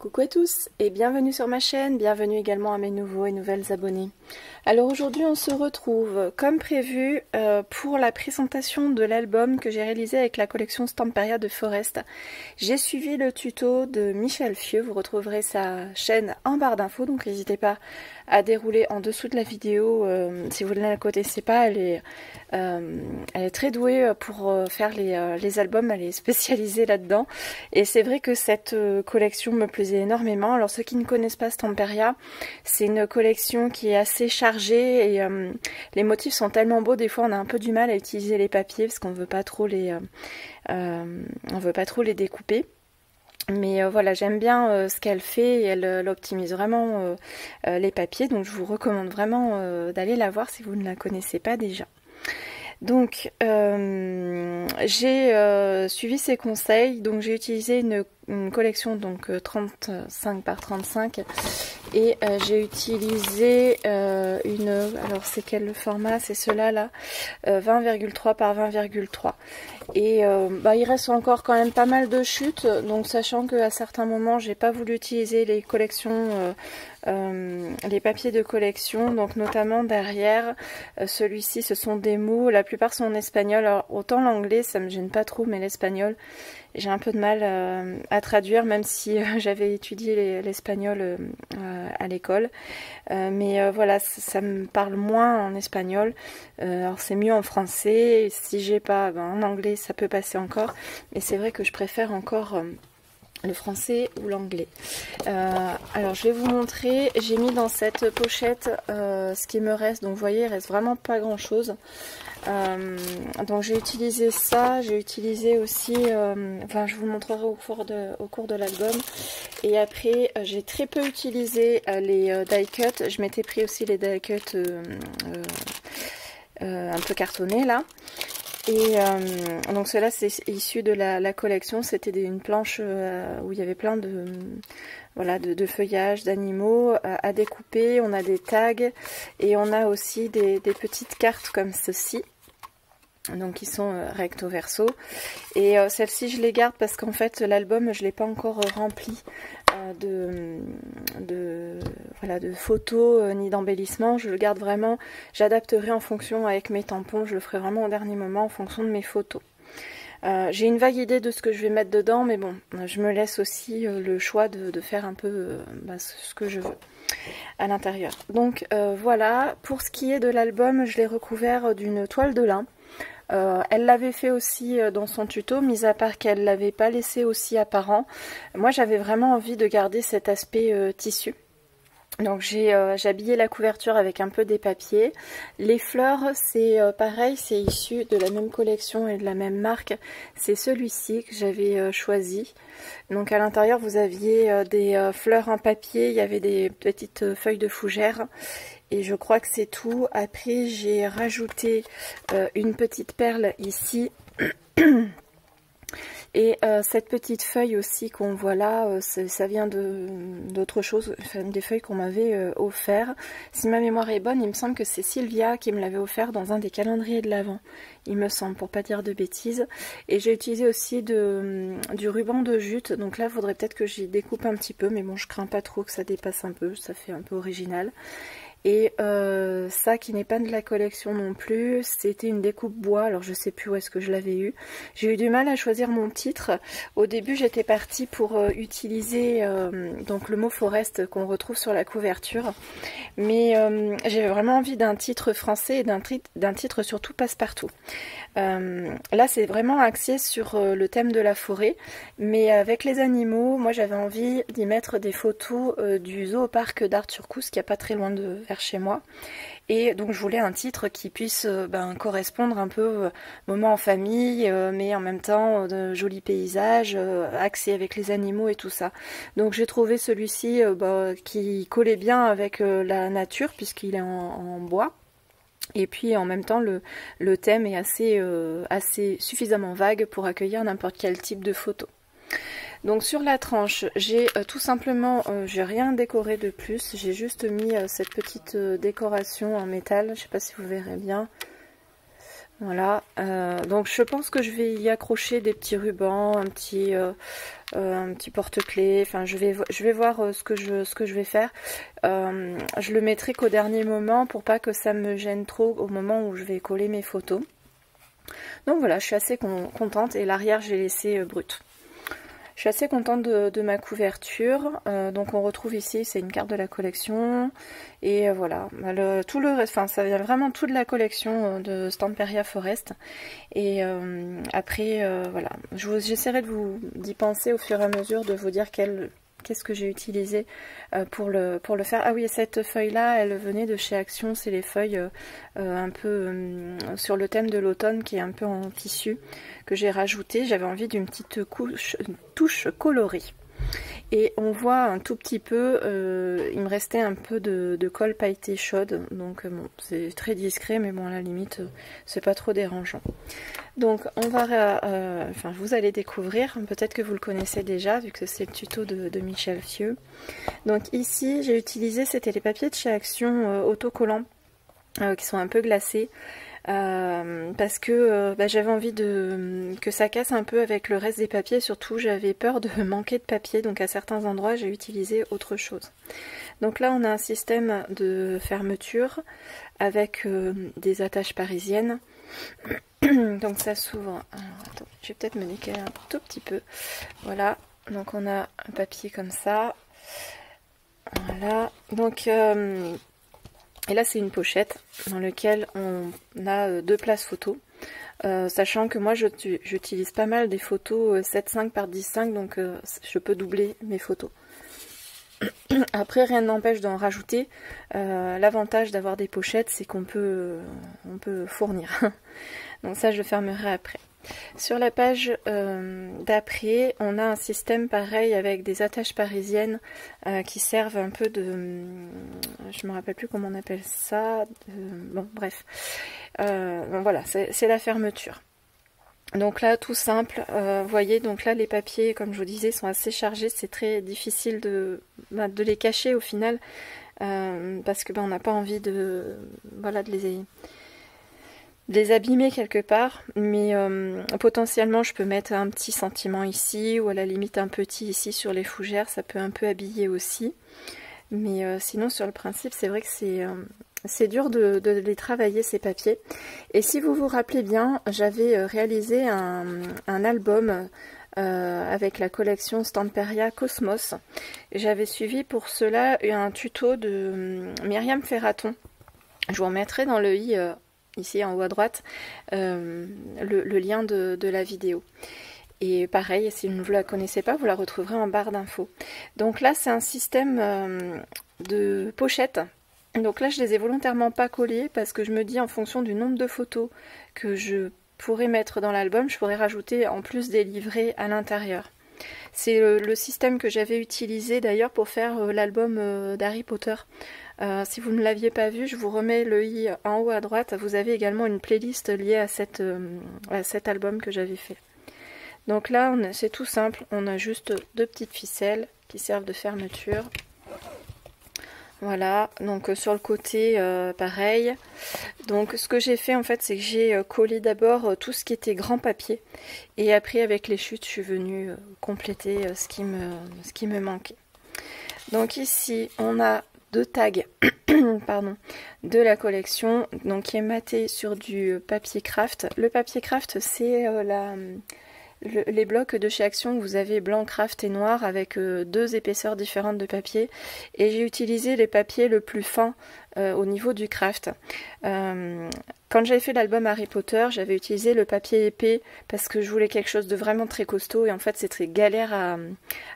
Coucou à tous et bienvenue sur ma chaîne, bienvenue également à mes nouveaux et nouvelles abonnés. Alors aujourd'hui on se retrouve comme prévu pour la présentation de l'album que j'ai réalisé avec la collection Stamperia de Forest. J'ai suivi le tuto de Michel Fieux, vous retrouverez sa chaîne en barre d'infos, donc n'hésitez pas à dérouler en dessous de la vidéo si vous ne la connaissez pas. Elle est très douée pour faire les albums, elle est spécialisée là-dedans et c'est vrai que cette collection me plaisait énormément. Alors ceux qui ne connaissent pas Stamperia, c'est une collection qui est assez chargée et les motifs sont tellement beaux, des fois on a un peu du mal à utiliser les papiers parce qu'on ne veut pas trop les découper. Mais voilà, j'aime bien ce qu'elle fait et elle optimise vraiment les papiers, donc je vous recommande vraiment d'aller la voir si vous ne la connaissez pas déjà. Donc j'ai suivi ses conseils, donc j'ai utilisé une collection donc 35 par 35 et j'ai utilisé alors c'est quel format, c'est cela là, 20,3 par 20,3 et il reste encore quand même pas mal de chutes, donc sachant qu'à certains moments j'ai pas voulu utiliser les collections les papiers de collection, donc notamment derrière celui-ci ce sont des mots, la plupart sont en espagnol. Alors autant l'anglais ça me gêne pas trop, mais l'espagnol j'ai un peu de mal à traduire, même si j'avais étudié l'espagnol à l'école, mais voilà, ça me parle moins en espagnol. Alors c'est mieux en français, si j'ai pas en anglais ça peut passer encore, mais c'est vrai que je préfère encore le français ou l'anglais. Alors je vais vous montrer, j'ai mis dans cette pochette ce qui me reste, donc vous voyez il reste vraiment pas grand chose. Donc j'ai utilisé ça, j'ai utilisé aussi, je vous montrerai au cours de l'album. Et après j'ai très peu utilisé les die cut, je m'étais pris aussi les die cut un peu cartonnés là. Et donc cela c'est issu de la collection, c'était une planche où il y avait plein de feuillages, d'animaux à découper. On a des tags et on a aussi des petites cartes comme ceci, donc qui sont recto verso. Et celles-ci je les garde parce qu'en fait l'album je l'ai pas encore rempli de photos ni d'embellissement. Je le garde vraiment, j'adapterai en fonction avec mes tampons, je le ferai vraiment au dernier moment en fonction de mes photos. J'ai une vague idée de ce que je vais mettre dedans, mais bon, je me laisse aussi le choix de faire un peu ce que je veux à l'intérieur. Donc voilà, pour ce qui est de l'album, je l'ai recouvert d'une toile de lin. Elle l'avait fait aussi dans son tuto, mis à part qu'elle l'avait pas laissé aussi apparent. Moi j'avais vraiment envie de garder cet aspect tissu. Donc j'ai habillé la couverture avec un peu des papiers. Les fleurs c'est pareil, c'est issu de la même collection et de la même marque. C'est celui-ci que j'avais choisi. Donc à l'intérieur vous aviez des fleurs en papier, il y avait des petites feuilles de fougère. Et je crois que c'est tout. Après j'ai rajouté une petite perle ici. Et cette petite feuille aussi qu'on voit là, ça vient d'autre chose, enfin, des feuilles qu'on m'avait offert. Si ma mémoire est bonne, il me semble que c'est Sylvia qui me l'avait offert dans un des calendriers de l'Avent, il me semble, pour pas dire de bêtises. Et j'ai utilisé aussi du ruban de jute, donc là il faudrait peut-être que j'y découpe un petit peu, mais bon je crains pas trop que ça dépasse un peu, ça fait un peu original. Et ça qui n'est pas de la collection non plus, c'était une découpe bois, alors je sais plus où est-ce que je l'avais eu. J'ai eu du mal à choisir mon titre. Au début j'étais partie pour utiliser donc le mot Forest qu'on retrouve sur la couverture. Mais j'avais vraiment envie d'un titre français et d'un titre surtout passe-partout. Là c'est vraiment axé sur le thème de la forêt, mais avec les animaux, moi j'avais envie d'y mettre des photos du zooparc d'Arthurcous qui est pas très loin de vers chez moi. Et donc je voulais un titre qui puisse correspondre un peu moment en famille, mais en même temps de jolis paysages, axés avec les animaux et tout ça. Donc j'ai trouvé celui-ci qui collait bien avec la nature puisqu'il est en bois. Et puis en même temps le thème est assez suffisamment vague pour accueillir n'importe quel type de photo. Donc sur la tranche, j'ai tout simplement, j'ai rien décoré de plus, j'ai juste mis cette petite décoration en métal, je sais pas si vous verrez bien. Voilà, donc je pense que je vais y accrocher des petits rubans, un petit porte-clés, enfin je vais voir ce que je vais faire. Je le mettrai qu'au dernier moment pour pas que ça me gêne trop au moment où je vais coller mes photos. Donc voilà, je suis assez contente et l'arrière j'ai laissé brut. Je suis assez contente de ma couverture. Donc on retrouve ici, c'est une carte de la collection. Et voilà, tout le reste, enfin ça vient vraiment tout de la collection de Stamperia Forest. Et après, voilà, j'essaierai d'y penser au fur et à mesure, de vous dire qu'est-ce que j'ai utilisé pour le faire. Ah oui, cette feuille-là, elle venait de chez Action. C'est les feuilles un peu sur le thème de l'automne, qui est un peu en tissu, que j'ai rajouté. J'avais envie d'une petite touche colorée. Et on voit un tout petit peu, il me restait un peu de colle pailletée chaude, donc bon, c'est très discret, mais bon, à la limite, c'est pas trop dérangeant. Donc on va, enfin vous allez découvrir, peut-être que vous le connaissez déjà, vu que c'est le tuto de Michel Fieux. Donc ici, j'ai utilisé, c'était les papiers de chez Action autocollants, qui sont un peu glacés. Parce que j'avais envie que ça casse un peu avec le reste des papiers, surtout j'avais peur de manquer de papier, donc à certains endroits j'ai utilisé autre chose. Donc là on a un système de fermeture avec des attaches parisiennes. Donc ça s'ouvre. Alors attends, je vais peut-être me décaler un tout petit peu. Voilà, donc on a un papier comme ça. Voilà, donc et là c'est une pochette dans laquelle on a deux places photos, sachant que moi j'utilise pas mal des photos 7,5 par 10,5, donc je peux doubler mes photos. Après rien n'empêche d'en rajouter. L'avantage d'avoir des pochettes, c'est qu'on peut, on peut fournir. Donc ça je le fermerai après. Sur la page d'après, on a un système pareil avec des attaches parisiennes qui servent un peu de... je me rappelle plus comment on appelle ça. Bon, bref. Bon, voilà, c'est la fermeture. Donc là, tout simple. Vous voyez, donc là, les papiers, comme je vous disais, sont assez chargés. C'est très difficile de les cacher au final. Parce que on n'a pas envie de les abîmer quelque part, mais potentiellement je peux mettre un petit sentiment ici, ou à la limite un petit ici sur les fougères, ça peut un peu habiller aussi. Mais sinon sur le principe, c'est vrai que c'est dur de les travailler ces papiers. Et si vous vous rappelez bien, j'avais réalisé un album avec la collection Stamperia Cosmos. J'avais suivi pour cela un tuto de Myriam Ferraton. Je vous remettrai dans le i ici en haut à droite, le lien de la vidéo. Et pareil, si vous ne la connaissez pas, vous la retrouverez en barre d'infos. Donc là, c'est un système de pochettes. Donc là, je les ai volontairement pas collées parce que je me dis, en fonction du nombre de photos que je pourrais mettre dans l'album, je pourrais rajouter en plus des livrets à l'intérieur. C'est le système que j'avais utilisé d'ailleurs pour faire l'album d'Harry Potter. Si vous ne l'aviez pas vu, je vous remets le i en haut à droite. Vous avez également une playlist liée à cet album que j'avais fait. Donc là, c'est tout simple. On a juste deux petites ficelles qui servent de fermeture. Voilà, donc sur le côté, pareil. Donc ce que j'ai fait en fait, c'est que j'ai collé d'abord tout ce qui était grand papier. Et après, avec les chutes, je suis venue compléter ce qui me manquait. Donc ici, on a deux tags pardon, de la collection, donc qui est maté sur du papier craft. Le papier craft, c'est les blocs de chez Action. Vous avez blanc, craft et noir avec deux épaisseurs différentes de papier. Et j'ai utilisé les papiers le plus fin au niveau du craft. Quand j'avais fait l'album Harry Potter, j'avais utilisé le papier épais parce que je voulais quelque chose de vraiment très costaud et en fait c'est très galère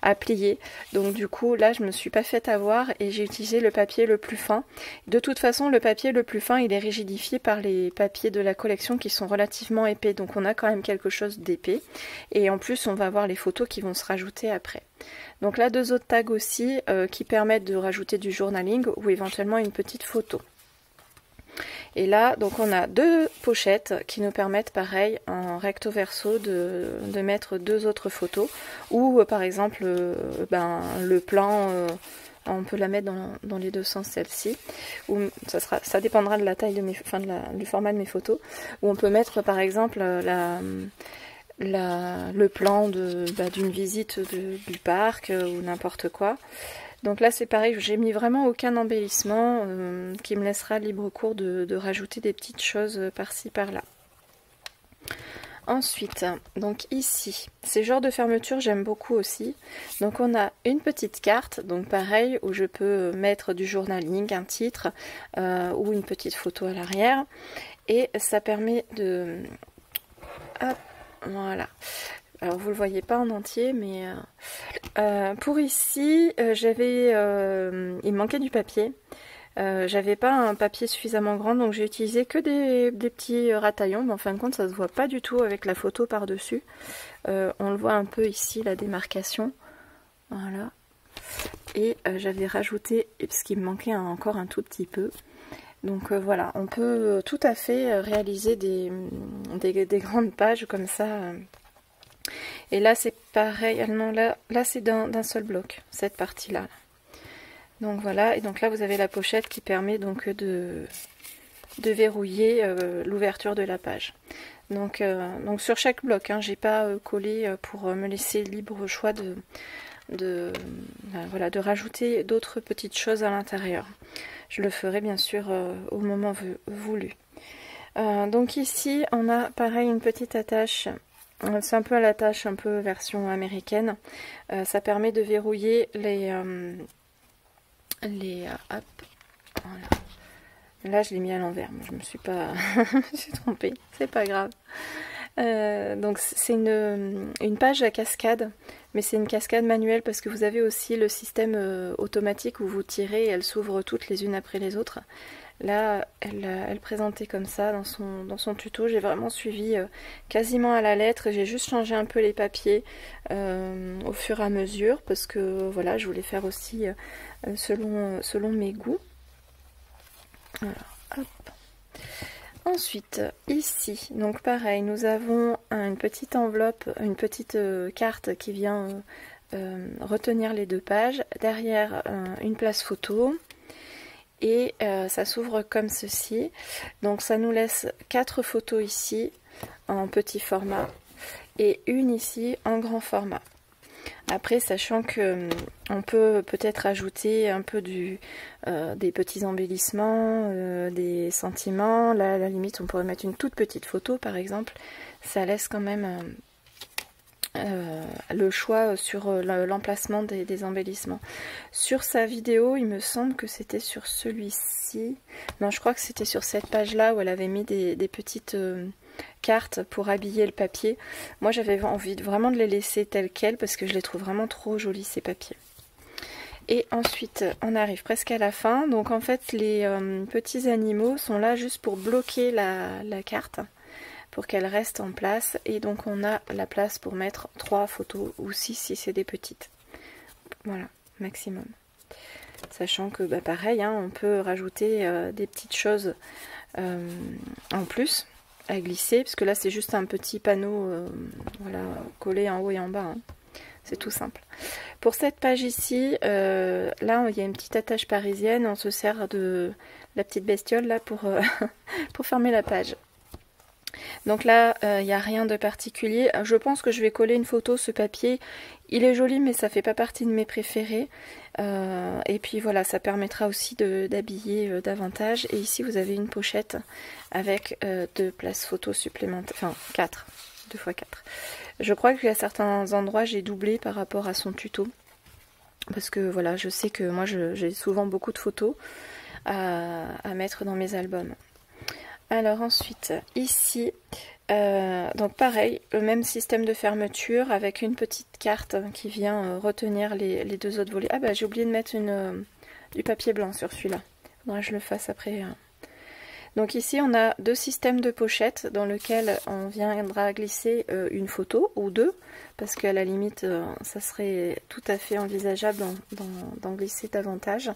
à plier. Donc du coup là je me suis pas fait avoir et j'ai utilisé le papier le plus fin. De toute façon le papier le plus fin il est rigidifié par les papiers de la collection qui sont relativement épais. Donc on a quand même quelque chose d'épais et en plus on va voir les photos qui vont se rajouter après. Donc là deux autres tags aussi qui permettent de rajouter du journaling ou éventuellement une petite photo. Et là, donc on a deux pochettes qui nous permettent, pareil, en recto verso, de mettre deux autres photos. Ou par exemple, le plan On peut la mettre dans les deux sens, celle-ci. Ou ça dépendra de la taille de du format de mes photos. Ou on peut mettre par exemple le plan d'une visite du parc ou n'importe quoi. Donc là c'est pareil, j'ai mis vraiment aucun embellissement qui me laissera libre cours de rajouter des petites choses par-ci par-là. Ensuite, donc ici, ces genres de fermeture j'aime beaucoup aussi. Donc on a une petite carte, donc pareil, où je peux mettre du journaling, un titre ou une petite photo à l'arrière. Et ça permet de... Hop, voilà. Alors vous le voyez pas en entier, mais pour ici, il me manquait du papier. J'avais pas un papier suffisamment grand, donc j'ai utilisé que des petits rataillons, mais en fin de compte ça se voit pas du tout avec la photo par dessus. On le voit un peu ici, la démarcation, voilà. Et j'avais rajouté, parce qu'il me manquait encore un tout petit peu. Donc voilà, on peut tout à fait réaliser des grandes pages comme ça. Et là c'est pareil, non, là c'est d'un seul bloc, cette partie-là. Donc voilà, et donc là vous avez la pochette qui permet donc de verrouiller l'ouverture de la page. Donc sur chaque bloc, hein, j'ai pas collé pour me laisser libre choix de rajouter d'autres petites choses à l'intérieur. Je le ferai bien sûr au moment voulu. Donc ici on a pareil une petite attache. C'est un peu l'attache un peu version américaine. Ça permet de verrouiller hop, voilà. Là je l'ai mis à l'envers, je me suis pas je me suis trompée, c'est pas grave. Donc c'est une page à cascade, mais c'est une cascade manuelle parce que vous avez aussi le système automatique où vous tirez et elles s'ouvrent toutes les unes après les autres. Là elle présentait comme ça dans son tuto. J'ai vraiment suivi quasiment à la lettre, j'ai juste changé un peu les papiers au fur et à mesure parce que voilà, je voulais faire aussi selon mes goûts. Alors, hop. Ensuite, ici, donc pareil, nous avons une petite enveloppe, une petite carte qui vient retenir les deux pages. Derrière, une place photo. Et ça s'ouvre comme ceci. Donc ça nous laisse 4 photos ici, en petit format. Et une ici, en grand format. Après, sachant que on peut peut-être ajouter un peu des petits embellissements, des sentiments. Là, à la limite, on pourrait mettre une toute petite photo, par exemple. Ça laisse quand même le choix sur l'emplacement des embellissements. Sur sa vidéo, il me semble que c'était sur celui-ci. Non, je crois que c'était sur cette page-là où elle avait mis des petites... cartes pour habiller le papier. Moi j'avais envie vraiment de les laisser telles quelles parce que je les trouve vraiment trop jolis ces papiers. Et ensuite on arrive presque à la fin. Donc en fait les petits animaux sont là juste pour bloquer la carte pour qu'elle reste en place, et donc on a la place pour mettre 3 photos ou 6 si c'est des petites. Voilà, maximum. Sachant que bah, pareil, hein, on peut rajouter des petites choses en plus à glisser, parce que là c'est juste un petit panneau voilà, collé en haut et en bas, hein. C'est tout simple. Pour cette page ici, là il y a une petite attache parisienne, on se sert de la petite bestiole là pour, pour fermer la page. Donc là il n'y a rien de particulier. Je pense que je vais coller une photo, ce papier il est joli mais ça fait pas partie de mes préférés. Et puis voilà, ça permettra aussi d'habiller davantage. Et ici vous avez une pochette avec 2 places photos supplémentaires, enfin 4, 2 x 4. Je crois qu'à certains endroits j'ai doublé par rapport à son tuto, parce que voilà, je sais que moi j'ai souvent beaucoup de photos à mettre dans mes albums. Alors ensuite ici donc pareil, le même système de fermeture avec une petite carte qui vient retenir les 2 autres volets. Ah bah j'ai oublié de mettre du papier blanc sur celui-là. Faudra que je le fasse après. Donc ici on a 2 systèmes de pochettes dans lesquels on viendra glisser une photo ou 2, parce qu'à la limite ça serait tout à fait envisageable d'en glisser davantage.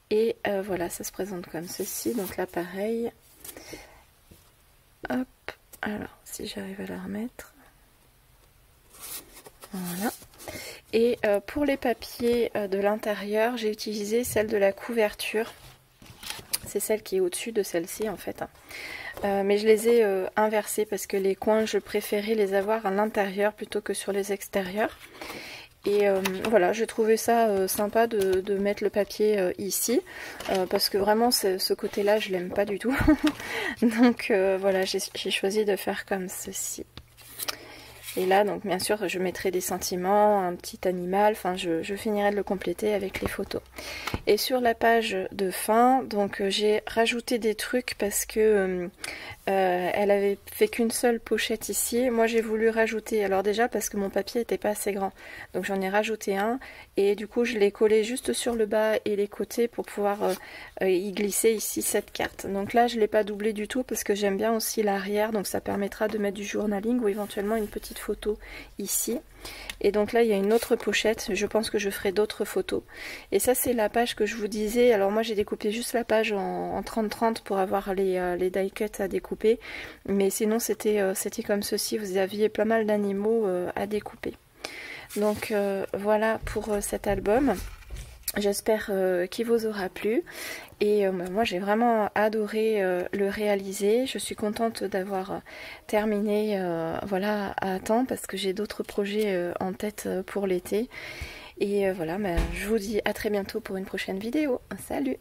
Et voilà, ça se présente comme ceci. Donc là pareil. Hop. Alors, si j'arrive à la remettre. Voilà. Et pour les papiers de l'intérieur, j'ai utilisé celle de la couverture. C'est celle qui est au-dessus de celle-ci en fait. Mais je les ai inversés parce que les coins, je préférais les avoir à l'intérieur plutôt que sur les extérieurs. Et voilà, j'ai trouvé ça sympa de mettre le papier ici, parce que vraiment ce côté-là, je l'aime pas du tout. Donc voilà, j'ai choisi de faire comme ceci. Et là, donc bien sûr, je mettrai des sentiments, un petit animal, enfin je finirai de le compléter avec les photos. Et sur la page de fin, donc j'ai rajouté des trucs parce que elle avait fait qu'une seule pochette ici. Moi j'ai voulu rajouter, alors déjà parce que mon papier n'était pas assez grand, donc j'en ai rajouté un et du coup je l'ai collé juste sur le bas et les côtés pour pouvoir y glisser ici cette carte. Donc là je ne l'ai pas doublé du tout parce que j'aime bien aussi l'arrière, donc ça permettra de mettre du journaling ou éventuellement une petite photo ici. Et donc là il y a une autre pochette, je pense que je ferai d'autres photos. Et ça c'est la page que je vous disais, alors moi j'ai découpé juste la page en 30-30 pour avoir les die cuts à découper. Mais sinon c'était comme ceci, vous aviez pas mal d'animaux à découper. Donc voilà pour cet album. J'espère qu'il vous aura plu et moi j'ai vraiment adoré le réaliser. Je suis contente d'avoir terminé voilà, à temps parce que j'ai d'autres projets en tête pour l'été. Et voilà, je vous dis à très bientôt pour une prochaine vidéo. Salut!